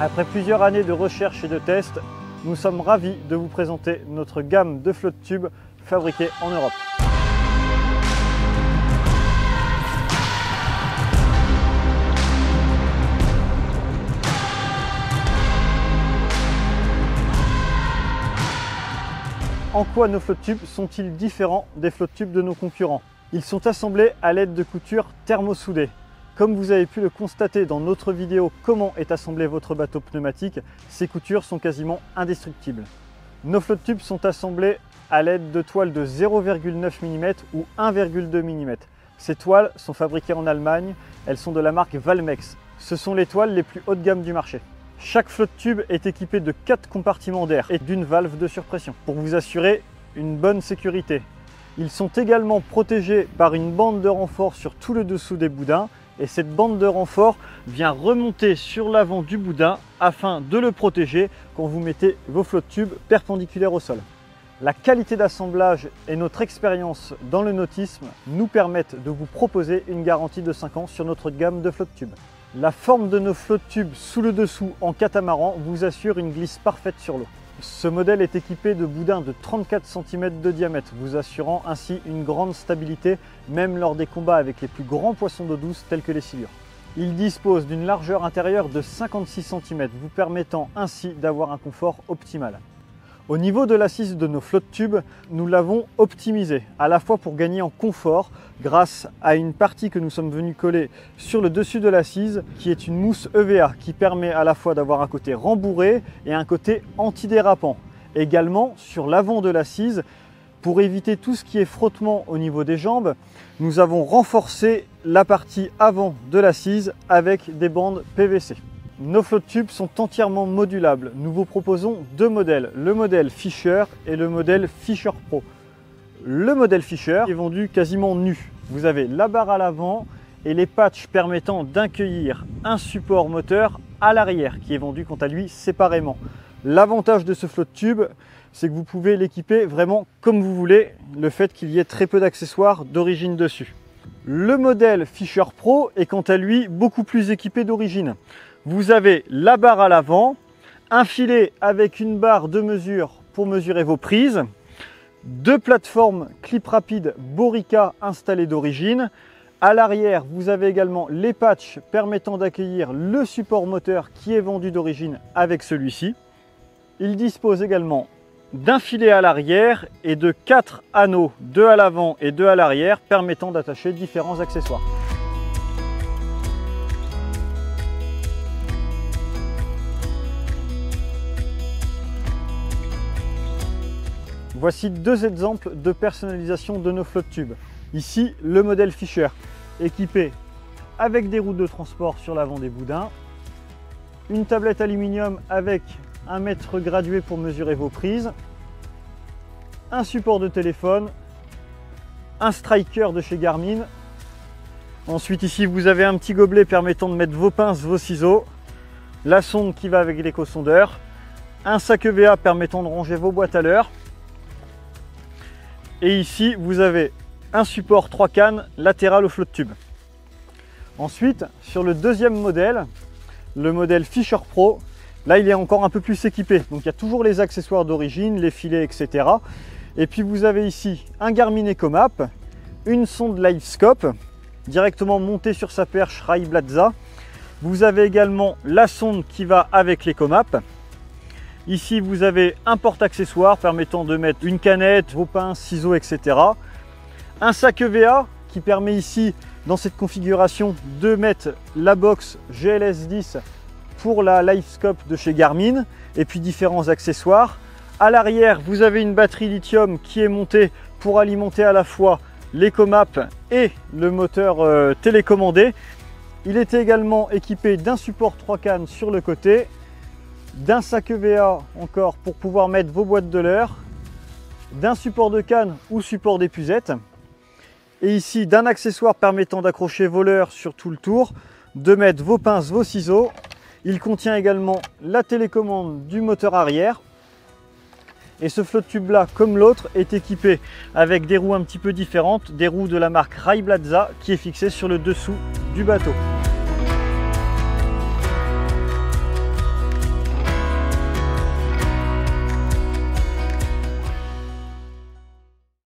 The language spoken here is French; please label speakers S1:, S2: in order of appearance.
S1: Après plusieurs années de recherche et de tests, nous sommes ravis de vous présenter notre gamme de flotte tube fabriquée en Europe. En quoi nos flotte tubes sont-ils différents des flotte tubes de nos concurrents? Ils sont assemblés à l'aide de coutures thermosoudées. Comme vous avez pu le constater dans notre vidéo comment est assemblé votre bateau pneumatique, ces coutures sont quasiment indestructibles. Nos flotte tubes sont assemblés à l'aide de toiles de 0,9 mm ou 1,2 mm. Ces toiles sont fabriquées en Allemagne, elles sont de la marque Valmex. Ce sont les toiles les plus haut de gamme du marché. Chaque flotte tube est équipée de 4 compartiments d'air et d'une valve de surpression pour vous assurer une bonne sécurité. Ils sont également protégés par une bande de renfort sur tout le dessous des boudins et cette bande de renfort vient remonter sur l'avant du boudin afin de le protéger quand vous mettez vos flotte tubes perpendiculaires au sol. La qualité d'assemblage et notre expérience dans le nautisme nous permettent de vous proposer une garantie de 5 ans sur notre gamme de flotte tubes. La forme de nos flotte tubes sous le dessous en catamaran vous assure une glisse parfaite sur l'eau. Ce modèle est équipé de boudins de 34 cm de diamètre, vous assurant ainsi une grande stabilité même lors des combats avec les plus grands poissons d'eau douce tels que les silures. Il dispose d'une largeur intérieure de 56 cm, vous permettant ainsi d'avoir un confort optimal. Au niveau de l'assise de nos flotte tubes, nous l'avons optimisée, à la fois pour gagner en confort grâce à une partie que nous sommes venus coller sur le dessus de l'assise qui est une mousse EVA qui permet à la fois d'avoir un côté rembourré et un côté antidérapant. Également sur l'avant de l'assise, pour éviter tout ce qui est frottement au niveau des jambes, nous avons renforcé la partie avant de l'assise avec des bandes PVC. Nos flotte tubes sont entièrement modulables. Nous vous proposons deux modèles, le modèle Fisher et le modèle Fisher Pro. Le modèle Fisher est vendu quasiment nu. Vous avez la barre à l'avant et les patchs permettant d'accueillir un support moteur à l'arrière qui est vendu quant à lui séparément. L'avantage de ce flotte tube, c'est que vous pouvez l'équiper vraiment comme vous voulez, le fait qu'il y ait très peu d'accessoires d'origine dessus. Le modèle Fisher Pro est quant à lui beaucoup plus équipé d'origine. Vous avez la barre à l'avant, un filet avec une barre de mesure pour mesurer vos prises, deux plateformes clip rapide Borica installées d'origine. À l'arrière, vous avez également les patchs permettant d'accueillir le support moteur qui est vendu d'origine avec celui-ci. Il dispose également d'un filet à l'arrière et de 4 anneaux, 2 à l'avant et 2 à l'arrière, permettant d'attacher différents accessoires. Voici deux exemples de personnalisation de nos flotte tubes. Ici, le modèle Fisher, équipé avec des roues de transport sur l'avant des boudins, une tablette aluminium avec un mètre gradué pour mesurer vos prises, un support de téléphone, un striker de chez Garmin. Ensuite ici, vous avez un petit gobelet permettant de mettre vos pinces, vos ciseaux, la sonde qui va avec l'éco-sondeur, un sac EVA permettant de ranger vos boîtes à leurre. Et ici, vous avez un support 3 cannes latéral au flotte tube. Ensuite, sur le deuxième modèle, le modèle Fisher Pro, là il est encore un peu plus équipé. Donc il y a toujours les accessoires d'origine, les filets, etc. Et puis vous avez ici un Garmin EcoMap, une sonde LiveScope, directement montée sur sa perche Rai Blaza. Vous avez également la sonde qui va avec l'EcoMap. Ici, vous avez un porte-accessoires permettant de mettre une canette, vos pinces, ciseaux, etc. Un sac EVA qui permet ici, dans cette configuration, de mettre la box GLS10 pour la LiveScope de chez Garmin et puis différents accessoires. À l'arrière, vous avez une batterie lithium qui est montée pour alimenter à la fois l'EcoMap et le moteur télécommandé. Il est également équipé d'un support 3 cannes sur le côté, d'un sac EVA encore pour pouvoir mettre vos boîtes de leurre, d'un support de canne ou support d'épuisette, et ici d'un accessoire permettant d'accrocher vos leurres sur tout le tour, de mettre vos pinces, vos ciseaux. Il contient également la télécommande du moteur arrière. Et ce flotte tube là, comme l'autre, est équipé avec des roues un petit peu différentes, des roues de la marque Rai Blaza qui est fixée sur le dessous du bateau.